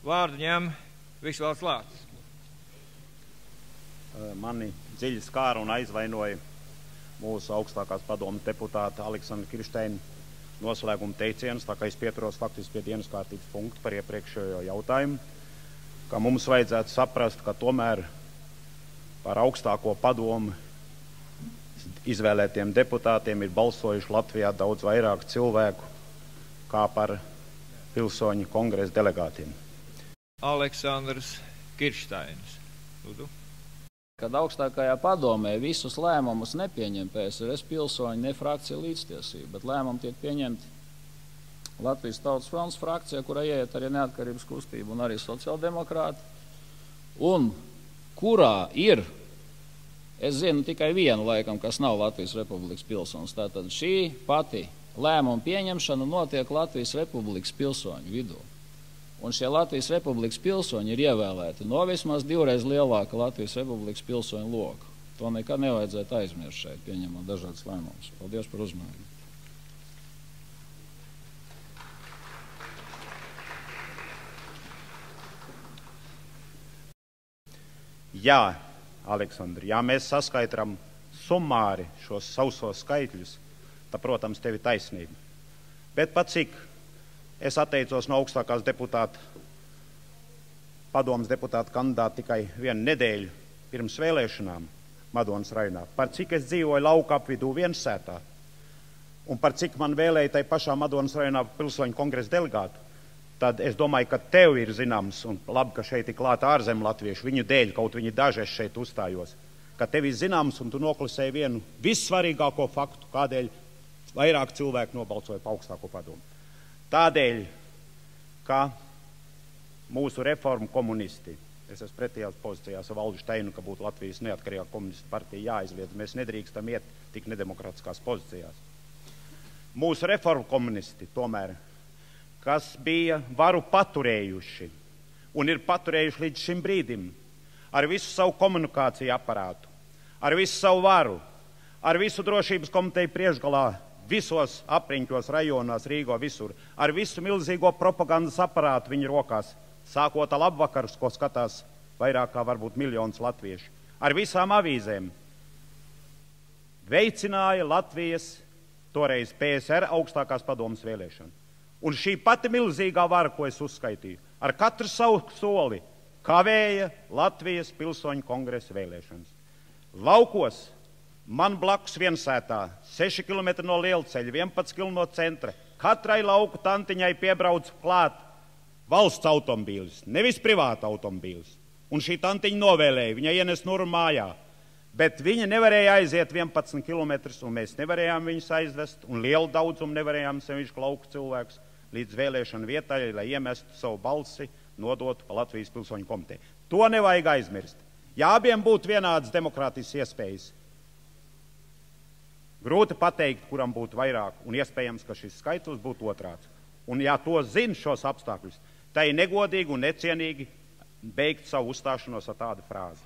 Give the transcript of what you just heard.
Vārdu ņem Visvalds Lācis. Mani dziļi skāra un aizvainoja mūsu augstākās padomes deputāta Aleksandra Kiršteina noslēguma teicienus, tā kā es pieturos faktiski pie dienas kārtības punktu par iepriekšējo jautājumu, ka mums vajadzētu saprast, ka tomēr par augstāko padomu izvēlētiem deputātiem ir balsojuši Latvijā daudz vairāk cilvēku kā par pilsoņu kongresa delegātiem. Aleksandrs Kiršteins. Lūdzu. Kad augstākajā padomē visus lēmumus nepieņem PSRS pilsoņi, ne frakcija līdztiesība, bet lēmumi tiek pieņemti Latvijas Tautas fronts frakcijā, kurā ieiet arī neatkarības kustība un arī sociāldemokrāti, un kurā ir, es zinu tikai vienu laikam, kas nav Latvijas Republikas pilsonis, tātad šī pati lēmuma pieņemšana notiek Latvijas Republikas pilsoņu vidū. Un šie Latvijas Republikas pilsoņi ir ievēlēti no vismaz 2 reizes lielāka Latvijas Republikas pilsoņu loka. To nekad nevajadzētu aizmirst šeit, pieņemot dažādas lēmumus. Paldies par uzmanību. Jā, Aleksandr, ja mēs saskaitram summāri šos sausos skaitļus, tad, protams, tev ir taisnība. Bet pat cik es atteicos no augstākās padomes deputāta kandidāta tikai 1 nedēļu pirms vēlēšanām Madonas rajonā, par cik es dzīvoju lauka apvidū Viensētā un par cik man vēlēja tai pašā Madonas rajonā pilsoņu kongresa delegātu, tad es domāju, ka tev ir zināms, un labi, ka šeit ir klāta ārzem latviešu, viņu dēļ, kaut viņi daži es šeit uzstājos, ka tev ir zināms, un tu noklusēji vienu vissvarīgāko faktu, kādēļ vairāk cilvēku nobalsoja pa augstāko padomu. Tādēļ, ka mūsu reformu komunisti, es esmu pretējās pozīcijās ar Valdi Steinu, ka būtu Latvijas neatkarīgā komunistu partija jāizliedz, mēs nedrīkstam iet tik nedemokratiskās pozīcijās. Mūsu reformu komunisti tomēr, kas bija varu paturējuši un ir paturējuši līdz šim brīdim ar visu savu komunikāciju aparātu, ar visu savu varu, ar visu drošības komiteju priekšgalā, visos apriņķos, rajonās, Rīgo, visur, ar visu milzīgo propagandas aparātu viņu rokās, sākot ar Labvakarus, ko skatās vairāk kā varbūt miljonus latviešu, ar visām avīzēm, veicināja Latvijas toreiz PSR augstākās padomes vēlēšanu. Un šī pati milzīgā vara, ko es uzskaitīju, ar katru savu soli kavēja Latvijas pilsoņu kongresa vēlēšanas. Laukos man blakus Viensētā, 6 km no Lielceļa, 11 km no centra, katrai lauku tantiņai piebrauc klāt valsts automobīlis, nevis privāta automobīlis. Un šī tantiņa novēlēja, viņa ienes nuru mājā, bet viņa nevarēja aiziet 11 km, un mēs nevarējām viņus aizvest, un lielu daudzumu nevarējām sevišķi lauku cilvēkus līdz vēlēšanu vietai, lai iemestu savu balsi, nodotu pa Latvijas pilsoņu komiteju. To nevajag aizmirst. Ja abiem būtu vienādas demokrātiskas iespējas, grūti pateikt, kuram būtu vairāk, un iespējams, ka šis skaitlis būtu otrāds. Un ja to zina šos apstākļus, tai negodīgi un necienīgi beigt savu uzstāšanos ar tādu frāzi.